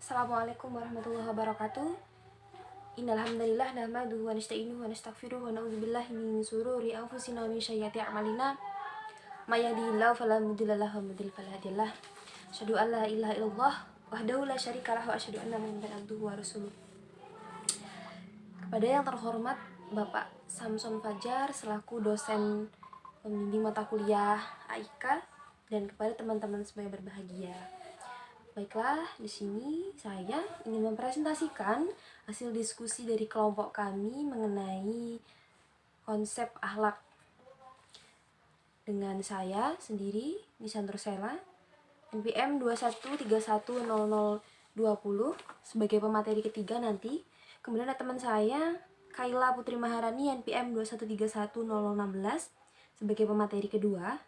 Assalamualaikum warahmatullahi wabarakatuh. Innal hamdalillah nahmaduhu wa nasta'inuhu wa nastaghfiruh wa na'udzubillahi min shururi anfusina wa min sayyiati a'malina. May yahdihillahu fala mudilla lahu wa may yudlil fala hadiya lahu. Asyhadu an la ilaha illallah wahdahu la syarika lahu wa asyhadu anna Muhammadan abduhu wa rasuluh. Kepada yang terhormat Bapak Samson Fajar selaku dosen pembimbing mata kuliah AIK dan kepada teman-teman semua yang berbahagia. Baiklah, di sini saya ingin mempresentasikan hasil diskusi dari kelompok kami mengenai konsep akhlak dengan saya sendiri, Nisandro Sela, NPM 21310020 sebagai pemateri ketiga nanti. Kemudian ada teman saya, Kaila Putri Maharani, NPM 21310016 sebagai pemateri kedua.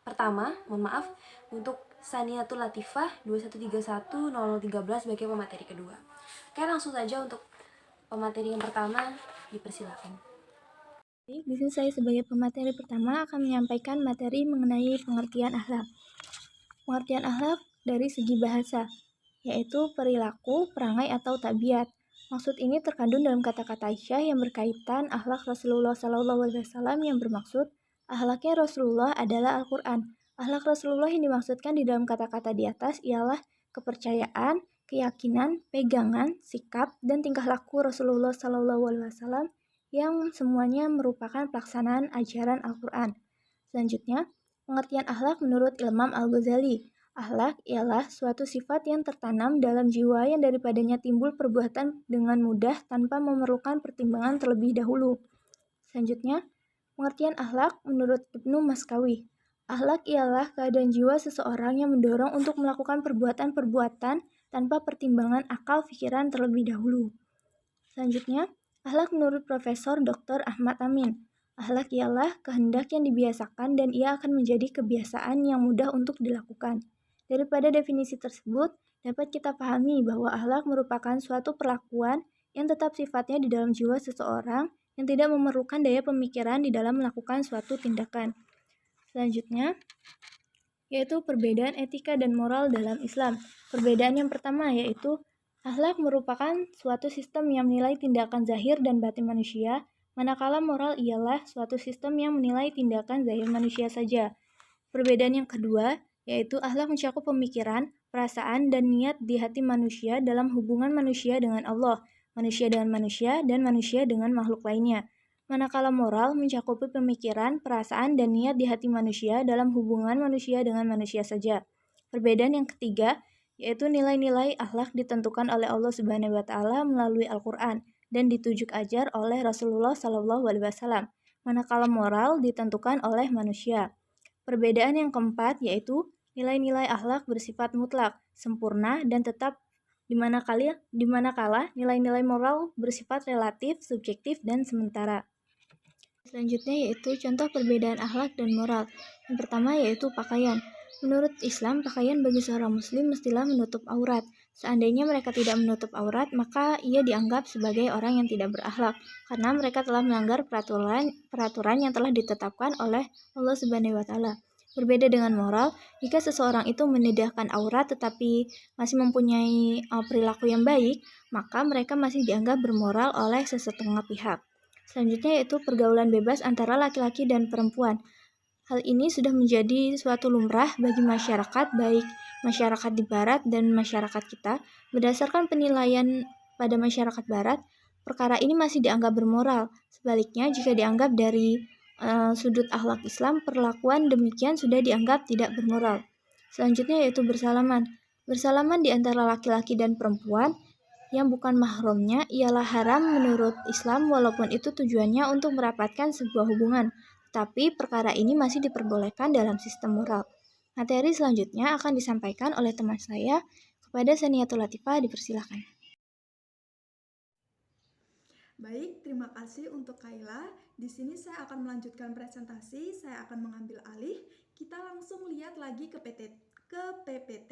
Pertama, mohon maaf, untuk Saniatul Latifah 21310013 sebagai pemateri kedua. Oke, langsung saja untuk pemateri yang pertama, dipersilakan. Di sini saya sebagai pemateri pertama akan menyampaikan materi mengenai pengertian akhlak. Pengertian akhlak dari segi bahasa, yaitu perilaku, perangai, atau tabiat. Maksud ini terkandung dalam kata-kata Aisyah yang berkaitan akhlak Rasulullah SAW yang bermaksud akhlaknya Rasulullah adalah Al-Quran. Akhlak Rasulullah yang dimaksudkan di dalam kata-kata di atas ialah kepercayaan, keyakinan, pegangan, sikap, dan tingkah laku Rasulullah SAW yang semuanya merupakan pelaksanaan ajaran Al-Quran. Selanjutnya, pengertian akhlak menurut Imam Al-Ghazali. Akhlak ialah suatu sifat yang tertanam dalam jiwa yang daripadanya timbul perbuatan dengan mudah tanpa memerlukan pertimbangan terlebih dahulu. Selanjutnya, pengertian akhlak menurut Ibnu Maskawi. Akhlak ialah keadaan jiwa seseorang yang mendorong untuk melakukan perbuatan-perbuatan tanpa pertimbangan akal pikiran terlebih dahulu. Selanjutnya, akhlak menurut Profesor Dr. Ahmad Amin. Akhlak ialah kehendak yang dibiasakan dan ia akan menjadi kebiasaan yang mudah untuk dilakukan. Daripada definisi tersebut, dapat kita pahami bahwa akhlak merupakan suatu perlakuan yang tetap sifatnya di dalam jiwa seseorang yang tidak memerlukan daya pemikiran di dalam melakukan suatu tindakan. Selanjutnya, yaitu perbedaan etika dan moral dalam Islam. Perbedaan yang pertama yaitu akhlak merupakan suatu sistem yang menilai tindakan zahir dan batin manusia, manakala moral ialah suatu sistem yang menilai tindakan zahir manusia saja. Perbedaan yang kedua yaitu akhlak mencakup pemikiran, perasaan, dan niat di hati manusia dalam hubungan manusia dengan Allah, manusia dengan manusia, dan manusia dengan makhluk lainnya. Manakala moral mencakupi pemikiran, perasaan, dan niat di hati manusia dalam hubungan manusia dengan manusia saja. Perbedaan yang ketiga yaitu nilai-nilai akhlak ditentukan oleh Allah Subhanahu wa taala melalui Al-Qur'an dan ditujuk ajar oleh Rasulullah SAW. Manakala moral ditentukan oleh manusia. Perbedaan yang keempat yaitu nilai-nilai akhlak bersifat mutlak, sempurna, dan tetap di manakala nilai-nilai moral bersifat relatif, subjektif, dan sementara. Selanjutnya yaitu contoh perbedaan akhlak dan moral. Yang pertama yaitu pakaian. Menurut Islam, pakaian bagi seorang muslim mestilah menutup aurat. Seandainya mereka tidak menutup aurat, maka ia dianggap sebagai orang yang tidak berakhlak, karena mereka telah melanggar peraturan yang telah ditetapkan oleh Allah Subhanahu wa taala. Berbeda dengan moral, jika seseorang itu menidakkan aurat tetapi masih mempunyai perilaku yang baik, maka mereka masih dianggap bermoral oleh sesetengah pihak. Selanjutnya yaitu pergaulan bebas antara laki-laki dan perempuan. Hal ini sudah menjadi suatu lumrah bagi masyarakat, baik masyarakat di barat dan masyarakat kita. Berdasarkan penilaian pada masyarakat barat, perkara ini masih dianggap bermoral. Sebaliknya, jika dianggap dari sudut akhlak Islam, perlakuan demikian sudah dianggap tidak bermoral. Selanjutnya yaitu bersalaman. Bersalaman di antara laki-laki dan perempuan yang bukan mahramnya ialah haram menurut Islam walaupun itu tujuannya untuk merapatkan sebuah hubungan. Tapi perkara ini masih diperbolehkan dalam sistem moral. Materi selanjutnya akan disampaikan oleh teman saya kepada Saniatul Latifah, dipersilakan. Baik, terima kasih untuk Kaila. Di sini saya akan melanjutkan presentasi, saya akan mengambil alih. Kita langsung lihat lagi ke PPT.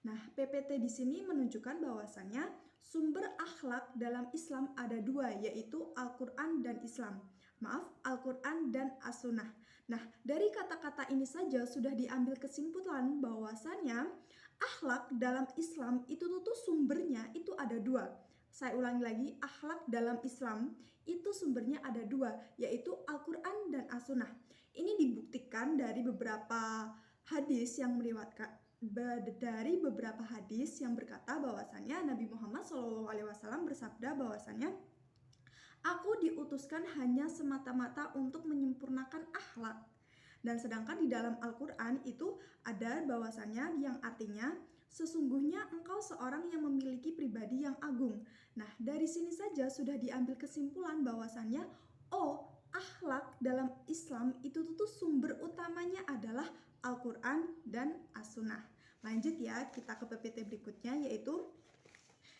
Nah, PPT di sini menunjukkan bahwasannya sumber akhlak dalam Islam ada dua, yaitu Al-Quran dan Islam. Al-Quran dan As-Sunnah. Nah, dari kata-kata ini saja sudah diambil kesimpulan bahwasannya akhlak dalam Islam itu tuh sumbernya itu ada dua. Saya ulangi lagi, akhlak dalam Islam itu sumbernya ada dua, yaitu Al-Quran dan As-Sunnah. Ini dibuktikan dari beberapa hadis yang meriwayatkan, dari beberapa hadis yang berkata bahwasannya Nabi Muhammad SAW bersabda bahwasannya, aku diutuskan hanya semata-mata untuk menyempurnakan akhlak. Dan sedangkan di dalam Al-Quran itu ada bahwasannya yang artinya, sesungguhnya engkau seorang yang memiliki pribadi yang agung. Nah, dari sini saja sudah diambil kesimpulan bahwasannya, oh, akhlak dalam Islam itu tuh sumber utamanya adalah Al-Quran dan As-Sunnah. Lanjut ya, kita ke PPT berikutnya, yaitu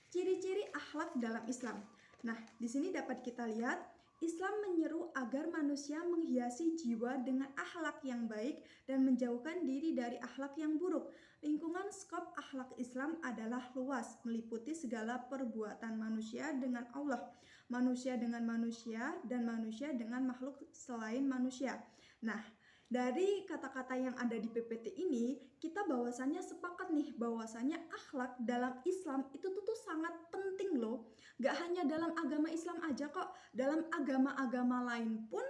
ciri-ciri akhlak dalam Islam. Nah, di sini dapat kita lihat, Islam menyeru agar manusia menghiasi jiwa dengan akhlak yang baik dan menjauhkan diri dari akhlak yang buruk. Lingkungan skop akhlak Islam adalah luas, meliputi segala perbuatan manusia dengan Allah, manusia dengan manusia, dan manusia dengan makhluk selain manusia. Nah, dari kata-kata yang ada di PPT ini, kita bahwasannya sepakat nih bahwasannya akhlak dalam Islam itu tuh sangat penting loh. Gak hanya dalam agama Islam aja kok, dalam agama-agama lain pun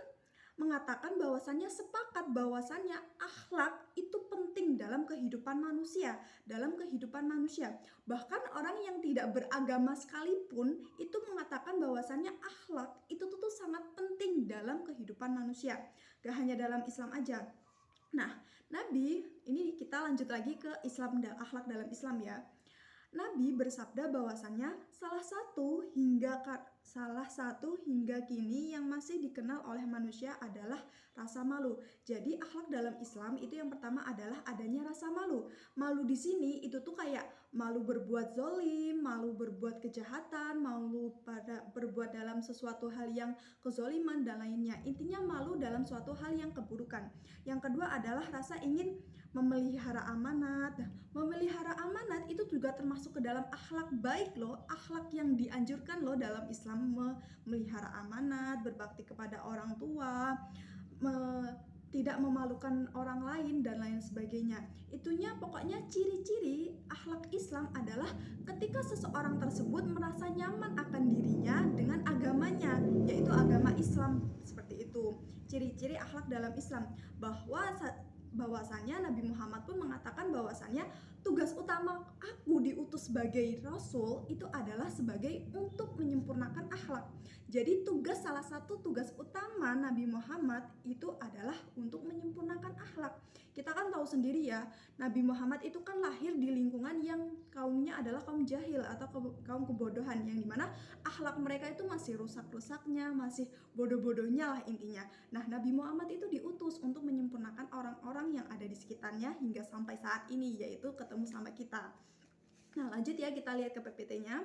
mengatakan bahwasannya sepakat bahwasannya akhlak itu penting dalam kehidupan manusia, Bahkan orang yang tidak beragama sekalipun itu mengatakan bahwasannya akhlak itu tuh sangat penting dalam kehidupan manusia. Gak hanya dalam Islam aja. Nah, Nabi, ini kita lanjut lagi ke Islam, akhlak dalam Islam ya. Nabi bersabda bahwasannya salah satu hingga kini yang masih dikenal oleh manusia adalah rasa malu. Jadi akhlak dalam Islam itu yang pertama adalah adanya rasa malu. Malu di sini itu tuh kayak malu berbuat zolim, malu berbuat kejahatan, malu pada berbuat dalam sesuatu hal yang kezoliman dan lainnya. Intinya malu dalam suatu hal yang keburukan. Yang kedua adalah rasa ingin memelihara amanat. Nah, memelihara amanat itu juga termasuk ke dalam akhlak baik loh, akhlak yang dianjurkan loh dalam Islam, memelihara amanat, berbakti kepada orang tua, tidak memalukan orang lain dan lain sebagainya. Itunya pokoknya ciri-ciri akhlak Islam adalah ketika seseorang tersebut merasa nyaman akan dirinya dengan agamanya, yaitu agama Islam. Seperti itu ciri-ciri akhlak dalam Islam, bahwasanya Nabi Muhammad pun mengatakan bahwasannya tugas utama aku diutus sebagai Rasul itu adalah sebagai untuk menyempurnakan akhlak. Jadi salah satu tugas utama Nabi Muhammad itu adalah untuk menyempurnakan akhlak. Kita kan tahu sendiri ya, Nabi Muhammad itu kan lahir di lingkungan yang kaumnya adalah kaum jahil atau kaum kebodohan, yang dimana akhlak mereka itu masih rusak-rusaknya, masih bodoh-bodohnya lah intinya. Nah, Nabi Muhammad itu diutus untuk menyempurnakan orang-orang yang ada di sekitarnya hingga sampai saat ini, yaitu ketemu sama kita. Nah, lanjut ya, kita lihat ke PPT-nya.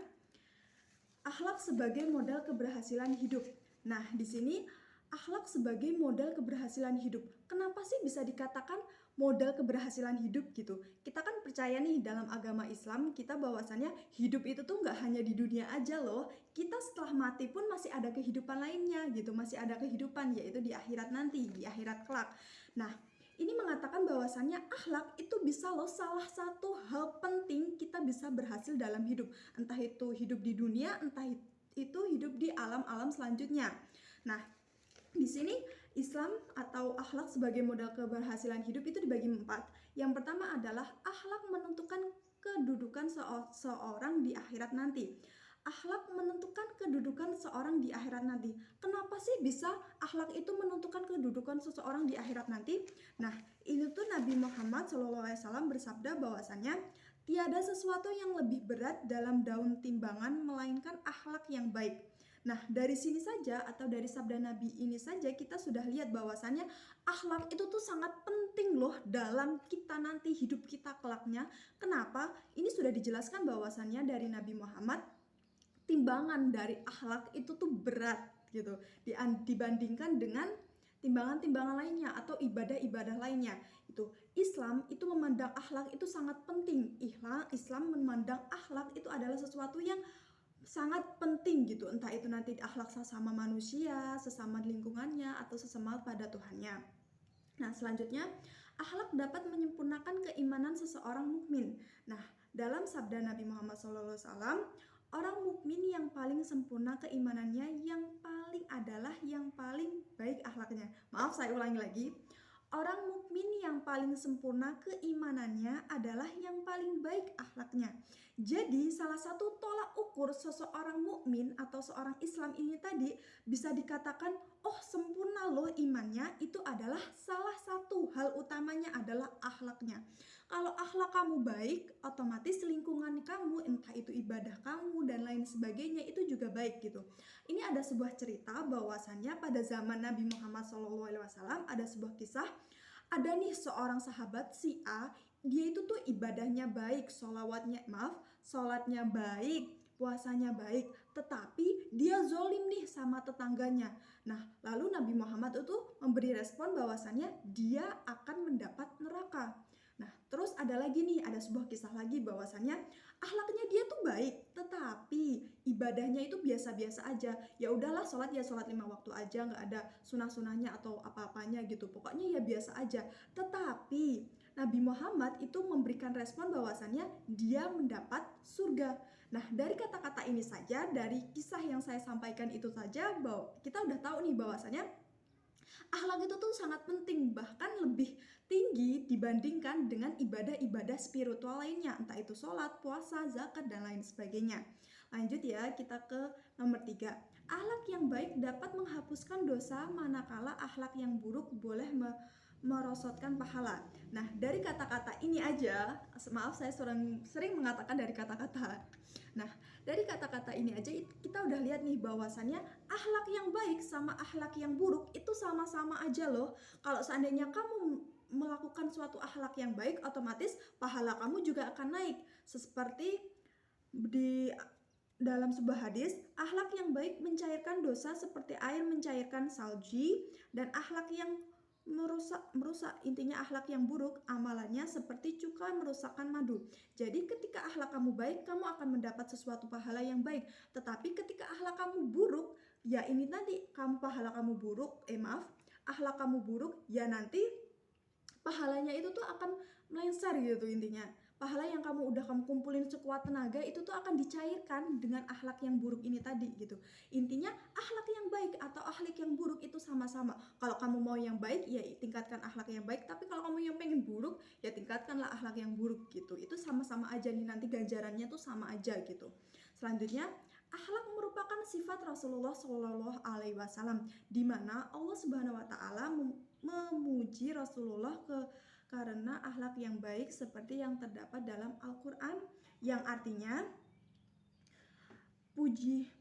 Akhlak sebagai modal keberhasilan hidup. Nah, di sini akhlak sebagai modal keberhasilan hidup. Kenapa sih bisa dikatakan modal keberhasilan hidup gitu? Kita kan percaya nih dalam agama Islam, kita bahwasannya hidup itu tuh nggak hanya di dunia aja loh. Kita setelah mati pun masih ada kehidupan lainnya gitu, masih ada kehidupan, yaitu di akhirat nanti, di akhirat kelak. Nah, ini mengatakan bahwasannya akhlak itu bisa loh salah satu hal penting kita bisa berhasil dalam hidup. Entah itu hidup di dunia, entah itu hidup di alam-alam selanjutnya. Nah, di sini Islam atau akhlak sebagai modal keberhasilan hidup itu dibagi 4. Yang pertama adalah akhlak menentukan kedudukan seorang di akhirat nanti. Akhlak menentukan kedudukan seorang di akhirat nanti. Kenapa sih bisa akhlak itu menentukan kedudukan seseorang di akhirat nanti? Nah, itu tuh Nabi Muhammad SAW bersabda bahwasannya tiada sesuatu yang lebih berat dalam daun timbangan melainkan akhlak yang baik. Nah, dari sini saja atau dari sabda Nabi ini saja kita sudah lihat bahwasannya akhlak itu tuh sangat penting loh dalam kita nanti hidup kita kelaknya. Kenapa? Ini sudah dijelaskan bahwasannya dari Nabi Muhammad, timbangan dari akhlak itu tuh berat gitu dibandingkan dengan timbangan-timbangan lainnya atau ibadah-ibadah lainnya. Itu Islam itu memandang akhlak itu sangat penting. Islam memandang akhlak itu adalah sesuatu yang sangat penting gitu, entah itu nanti akhlak sesama manusia, sesama lingkungannya, atau sesama pada Tuhannya. Nah, selanjutnya Akhlak dapat menyempurnakan keimanan seseorang mukmin. Nah, dalam sabda Nabi Muhammad SAW, orang mukmin yang paling sempurna keimanannya yang paling adalah yang paling baik akhlaknya. Maaf, saya ulangi lagi. Orang mukmin yang paling sempurna keimanannya adalah yang paling baik akhlaknya. Jadi, salah satu tolak ukur seseorang mukmin atau seorang Islam ini tadi bisa dikatakan, oh sempurna loh imannya, itu adalah salah satu hal utamanya adalah akhlaknya. Kalau akhlak kamu baik, otomatis lingkungan kamu, entah itu ibadah kamu dan lain sebagainya, itu juga baik gitu. Ini ada sebuah cerita bahwasannya pada zaman Nabi Muhammad SAW ada sebuah kisah, ada nih seorang sahabat si A, dia itu tuh ibadahnya baik, sholatnya baik, puasanya baik, tetapi dia zolim nih sama tetangganya. Nah, lalu Nabi Muhammad itu memberi respon bahwasannya dia akan mendapat neraka. Nah, terus ada lagi nih, ada sebuah kisah lagi bahwasannya akhlaknya dia tuh baik, tetapi ibadahnya itu biasa-biasa aja. Ya udahlah, sholat ya sholat 5 waktu aja, nggak ada sunah-sunahnya atau apa-apanya gitu. Pokoknya ya biasa aja. Tetapi Nabi Muhammad itu memberikan respon bahwasannya dia mendapat surga. Nah, dari kata-kata ini saja, dari kisah yang saya sampaikan itu saja, bahwa kita udah tahu nih bahwasannya akhlak itu tuh sangat penting, bahkan lebih tinggi dibandingkan dengan ibadah-ibadah spiritual lainnya, entah itu sholat, puasa, zakat, dan lain sebagainya. Lanjut ya, kita ke nomor 3. Akhlak yang baik dapat menghapuskan dosa, manakala akhlak yang buruk boleh merosotkan pahala. Nah, dari kata-kata ini aja, maaf saya sering mengatakan dari kata-kata. Nah, dari kata-kata ini aja kita udah lihat nih bahwasannya akhlak yang baik sama akhlak yang buruk itu sama-sama aja loh. Kalau seandainya kamu melakukan suatu akhlak yang baik, otomatis pahala kamu juga akan naik. Seperti di dalam sebuah hadis, akhlak yang baik mencairkan dosa seperti air mencairkan salji, dan akhlak yang merusak intinya akhlak yang buruk amalannya seperti cuka merusakkan madu. Jadi ketika akhlak kamu baik, kamu akan mendapat sesuatu pahala yang baik. Tetapi ketika akhlak kamu buruk, ya ini nanti akhlak kamu buruk, ya nanti pahalanya itu tuh akan melengsar gitu intinya. Pahala yang kamu kumpulin sekuat tenaga itu tuh akan dicairkan dengan akhlak yang buruk ini tadi gitu. Intinya akhlak yang baik atau akhlak yang buruk itu sama-sama. Kalau kamu mau yang baik ya tingkatkan akhlak yang baik, tapi kalau kamu yang pengen buruk ya tingkatkanlah akhlak yang buruk gitu. Itu sama-sama aja nih, nanti ganjarannya tuh sama aja gitu. Selanjutnya, akhlak merupakan sifat Rasulullah Shallallahu Alaihi Wasallam, di mana Allah Subhanahu Wa Taala memuji Rasulullah karena akhlak yang baik seperti yang terdapat dalam Al-Quran, yang artinya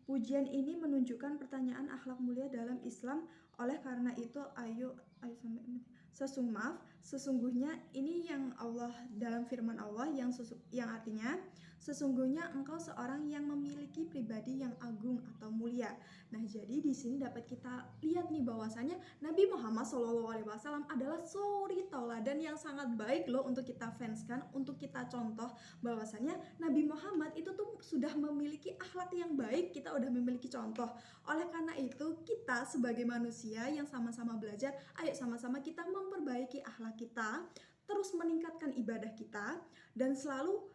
pujian ini menunjukkan pertanyaan akhlak mulia dalam Islam. Oleh karena itu sesungguhnya ini yang Allah dalam firman Allah yang artinya sesungguhnya engkau seorang yang memiliki pribadi yang agung atau mulia. Nah, jadi di sini dapat kita lihat nih bahwasanya Nabi Muhammad SAW adalah suri tauladan yang sangat baik loh untuk kita fanskan, untuk kita contoh bahwasanya Nabi Muhammad itu tuh sudah memiliki akhlak yang baik, kita udah memiliki contoh. Oleh karena itu, kita sebagai manusia yang sama-sama belajar, ayo sama-sama kita memperbaiki akhlak kita, terus meningkatkan ibadah kita, dan selalu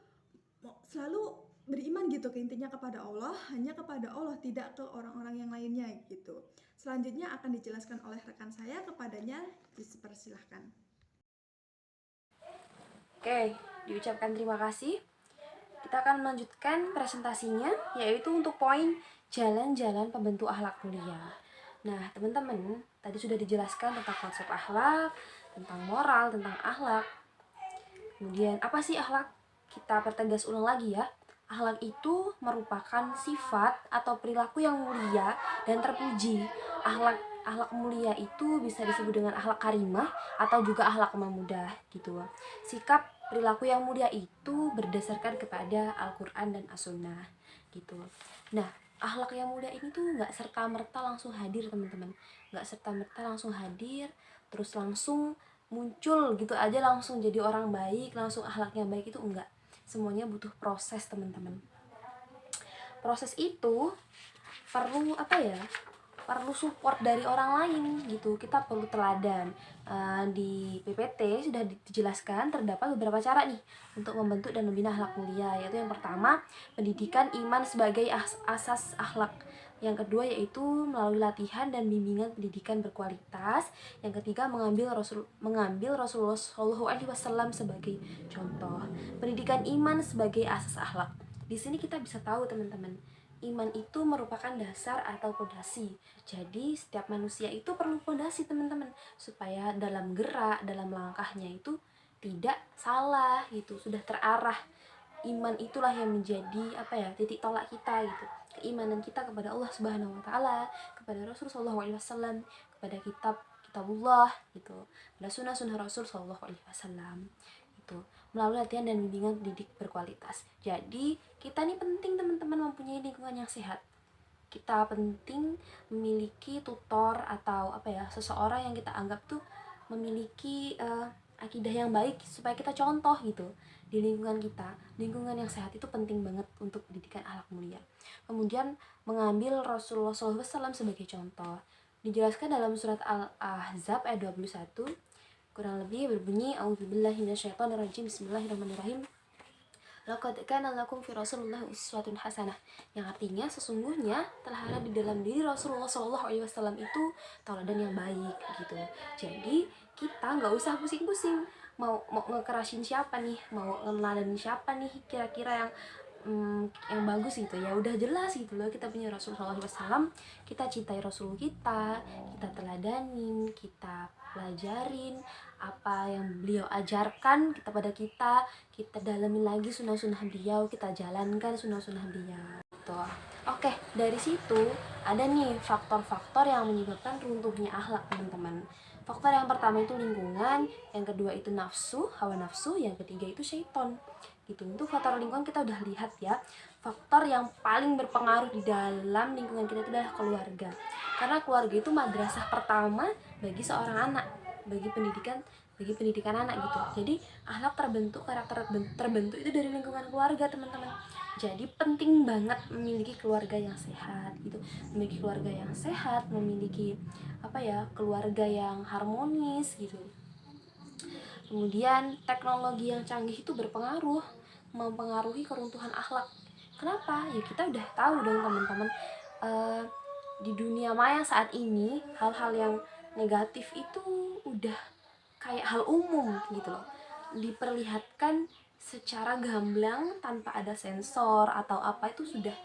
beriman gitu ke intinya kepada Allah, hanya kepada Allah, tidak ke orang-orang yang lainnya gitu. Selanjutnya akan dijelaskan oleh rekan saya, kepadanya dipersilahkan. Oke, diucapkan terima kasih. Kita akan melanjutkan presentasinya, yaitu untuk poin jalan-jalan pembentuk akhlak mulia. Nah, teman-teman, tadi sudah dijelaskan tentang konsep akhlak, tentang moral, tentang akhlak. Kemudian, apa sih akhlak? Kita pertegas ulang lagi ya. Akhlak itu merupakan sifat atau perilaku yang mulia dan terpuji. Akhlak mulia itu bisa disebut dengan akhlak karimah atau juga akhlak mamudah gitu. Sikap perilaku yang mulia itu berdasarkan kepada Al-Quran dan As-Sunnah gitu. Nah, akhlak yang mulia ini tuh nggak serta-merta langsung hadir teman-teman. Nggak serta-merta langsung hadir, terus langsung muncul gitu aja, langsung jadi orang baik, langsung akhlaknya baik, itu enggak. Semuanya butuh proses teman-teman. Proses itu perlu perlu support dari orang lain gitu, kita perlu teladan. Di PPT sudah dijelaskan terdapat beberapa cara nih untuk membentuk dan membina akhlak mulia, yaitu yang pertama, pendidikan iman sebagai asas akhlak. Yang kedua yaitu melalui latihan dan bimbingan pendidikan berkualitas. Yang ketiga, mengambil Rasulullah SAW sebagai contoh. Pendidikan iman sebagai asas akhlak. Di sini kita bisa tahu teman-teman, iman itu merupakan dasar atau fondasi. Jadi setiap manusia itu perlu fondasi teman-teman, supaya dalam gerak, dalam langkahnya itu tidak salah gitu, sudah terarah. Iman itulah yang menjadi titik tolak kita gitu, keimanan kita kepada Allah Subhanahu wa taala, kepada Rasul sallallahu alaihi wasallam, kepada kitabullah gitu, kepada sunnah Rasul sallallahu alaihi wasallam itu, melalui latihan dan bimbingan pendidik berkualitas. Jadi kita nih penting teman-teman mempunyai lingkungan yang sehat. Kita penting memiliki tutor atau seseorang yang kita anggap tuh memiliki akidah yang baik, supaya kita contoh gitu di lingkungan kita. Lingkungan yang sehat itu penting banget untuk pendidikan akhlak mulia. Kemudian mengambil Rasulullah SAW sebagai contoh. Dijelaskan dalam surat Al-Ahzab ayat 21, kurang lebih berbunyi, A'udzubillahi minasyaitonirrajim, bismillahirrahmanirrahim. Laqad kana lakum fi Rasulillah uswatun hasanah, yang artinya sesungguhnya telah ada di dalam diri Rasulullah SAW itu tauladan yang baik gitu. Jadi kita nggak usah pusing-pusing mau ngekerasin siapa nih, mau ngeladanin siapa nih kira-kira yang bagus gitu. Ya udah jelas gitu loh, kita punya Rasulullah SAW, kita cintai Rasul kita teladanin, kita pelajarin apa yang beliau ajarkan kepada kita dalamin lagi sunnah-sunnah beliau, kita jalankan sunnah-sunnah beliau gitu. Oke, dari situ ada nih faktor-faktor yang menyebabkan runtuhnya akhlak teman-teman. Faktor yang pertama itu lingkungan, yang kedua itu nafsu, hawa nafsu, yang ketiga itu syaiton gitu. Untuk faktor lingkungan kita udah lihat ya, faktor yang paling berpengaruh di dalam lingkungan kita itu adalah keluarga, karena keluarga itu madrasah pertama bagi seorang anak, bagi pendidikan anak gitu. Jadi akhlak terbentuk, karakter terbentuk itu dari lingkungan keluarga teman-teman. Jadi penting banget memiliki keluarga yang sehat gitu, memiliki keluarga yang sehat, memiliki keluarga yang harmonis gitu. Kemudian teknologi yang canggih itu mempengaruhi keruntuhan akhlak. Kenapa? Ya kita udah tahu dong teman-teman, di dunia maya saat ini hal-hal yang negatif itu udah kayak hal umum gitu loh, diperlihatkan secara gamblang tanpa ada sensor atau apa, itu sudah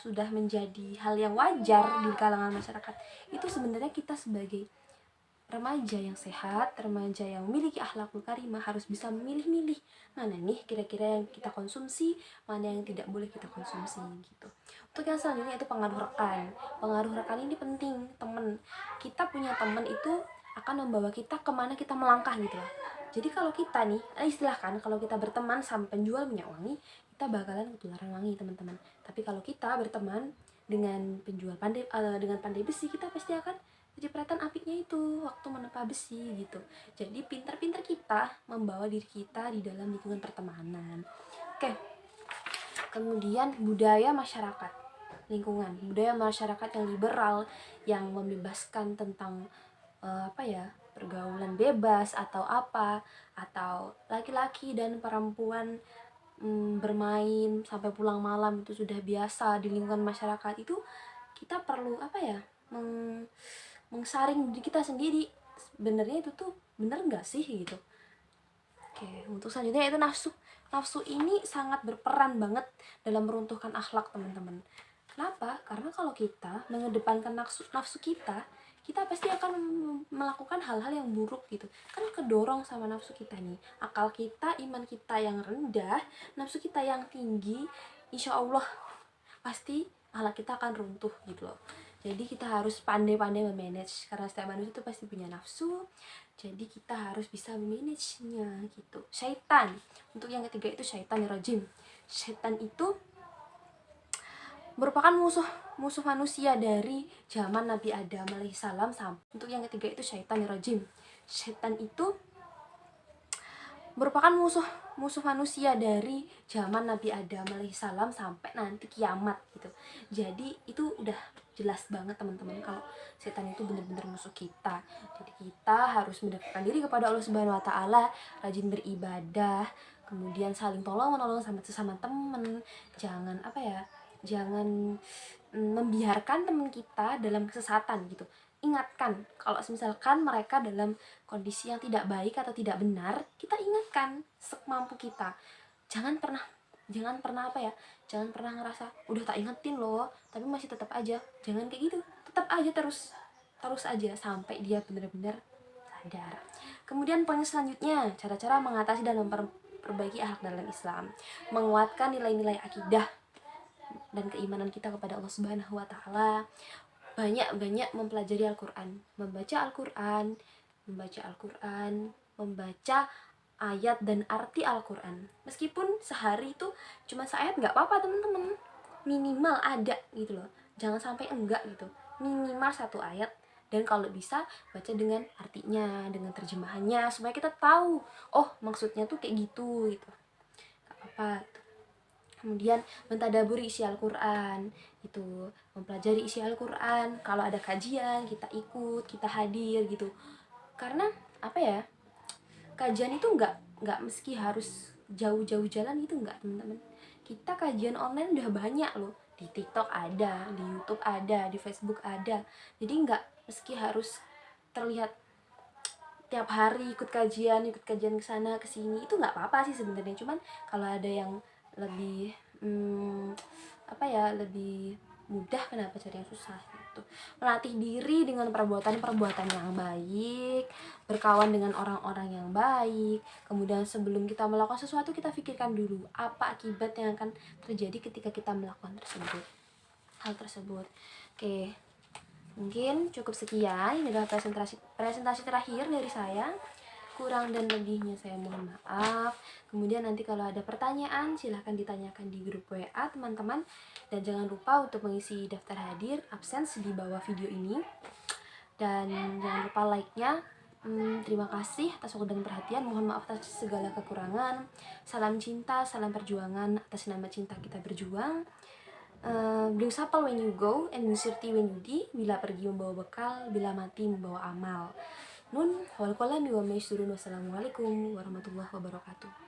sudah menjadi hal yang wajar di kalangan masyarakat. Itu sebenarnya kita sebagai remaja yang sehat, remaja yang memiliki akhlakul karimah harus bisa memilih-milih mana nih kira-kira yang kita konsumsi, mana yang tidak boleh kita konsumsi gitu. Untuk yang selanjutnya itu pengaruh rekan. Pengaruh rekan ini penting, teman. Kita punya teman itu akan membawa kita kemana kita melangkah gitu loh. Jadi kalau kita nih, istilahkan kalau kita berteman sama penjual minyak wangi, kita bakalan ketularan wangi teman-teman. Tapi kalau kita berteman dengan penjual dengan pandai besi, kita pasti akan kejepretan apinya itu waktu menempa besi gitu. Jadi pintar-pintar kita membawa diri kita di dalam lingkungan pertemanan. Oke. Kemudian budaya masyarakat, lingkungan, budaya masyarakat yang liberal, yang membebaskan tentang pergaulan bebas atau laki-laki dan perempuan bermain sampai pulang malam itu sudah biasa di lingkungan masyarakat. Itu kita perlu mengsaring diri kita sendiri, sebenarnya itu tuh bener nggak sih gitu. Oke, untuk selanjutnya itu nafsu. Nafsu ini sangat berperan banget dalam meruntuhkan akhlak teman-teman. Kenapa? Karena kalau kita mengedepankan nafsu kita pasti akan melakukan hal-hal yang buruk gitu. Kan kedorong sama nafsu kita nih. Akal kita, iman kita yang rendah, nafsu kita yang tinggi, insya Allah pasti akhlak kita akan runtuh gitu loh. Jadi kita harus pandai-pandai memanage, karena setiap manusia itu pasti punya nafsu. Jadi kita harus bisa memanagenya gitu. Syaitan. Untuk yang ketiga itu syaitan rajim. Syaitan itu merupakan musuh manusia dari zaman Nabi Adam alaihissalam sampai. Untuk yang ketiga itu syaitan rajim. Syaitan itu merupakan musuh manusia dari zaman Nabi Adam alaihissalam sampai nanti kiamat gitu. Jadi itu udah jelas banget teman-teman kalau setan itu benar-benar musuh kita. Jadi kita harus mendekatkan diri kepada Allah Subhanahu wa taala, rajin beribadah, kemudian saling tolong-menolong sama sesama teman. Jangan jangan membiarkan teman kita dalam kesesatan gitu. Ingatkan kalau misalkan mereka dalam kondisi yang tidak baik atau tidak benar, kita ingatkan semampu kita. Jangan pernah jangan pernah ngerasa udah tak ingetin loh tapi masih tetap aja. Jangan kayak gitu, tetap aja terus aja sampai dia benar-benar sadar. Kemudian poin selanjutnya, cara-cara mengatasi dan memperbaiki akhlak dalam Islam, menguatkan nilai-nilai akidah dan keimanan kita kepada Allah Subhanahu wa taala. Banyak-banyak mempelajari Al-Qur'an, membaca Al-Qur'an, membaca ayat dan arti Al-Quran. Meskipun sehari itu cuma seayat nggak apa-apa teman-teman, minimal ada gitu loh, jangan sampai enggak gitu, minimal 1 ayat, dan kalau bisa baca dengan artinya, dengan terjemahannya, supaya kita tahu oh maksudnya tuh kayak gitu gitu, nggak apa-apa gitu. Kemudian mentadaburi isi Al-Quran, itu mempelajari isi Al-Quran, kalau ada kajian kita ikut, kita hadir gitu, karena kajian itu nggak meski harus jauh-jauh jalan gitu, nggak teman-teman. Kita kajian online udah banyak loh, di TikTok ada, di YouTube ada, di Facebook ada. Jadi nggak meski harus terlihat tiap hari ikut kajian ke sana ke sini, itu nggak apa-apa sih sebenarnya. Cuman kalau ada yang lebih lebih mudah, kenapa cari yang susah gitu. Melatih diri dengan perbuatan yang baik, berkawan dengan orang-orang yang baik. Kemudian sebelum kita melakukan sesuatu, kita pikirkan dulu apa akibat yang akan terjadi ketika kita melakukan hal tersebut. Oke, mungkin cukup sekian. Ini adalah presentasi terakhir dari saya. Kurang dan lebihnya saya mohon maaf. Kemudian nanti kalau ada pertanyaan silahkan ditanyakan di grup WA teman-teman. Dan jangan lupa untuk mengisi daftar hadir absence di bawah video ini. Dan jangan lupa like-nya. Terima kasih atas waktu dan perhatian. Mohon maaf atas segala kekurangan. Salam cinta, salam perjuangan. Atas nama cinta kita berjuang. Bring supple when you go and uncertainty when you di. Bila pergi membawa bekal, bila mati membawa amal. Nun wal qalami wa ma yasturun. Wassalamualaikum warahmatullahi wabarakatuh.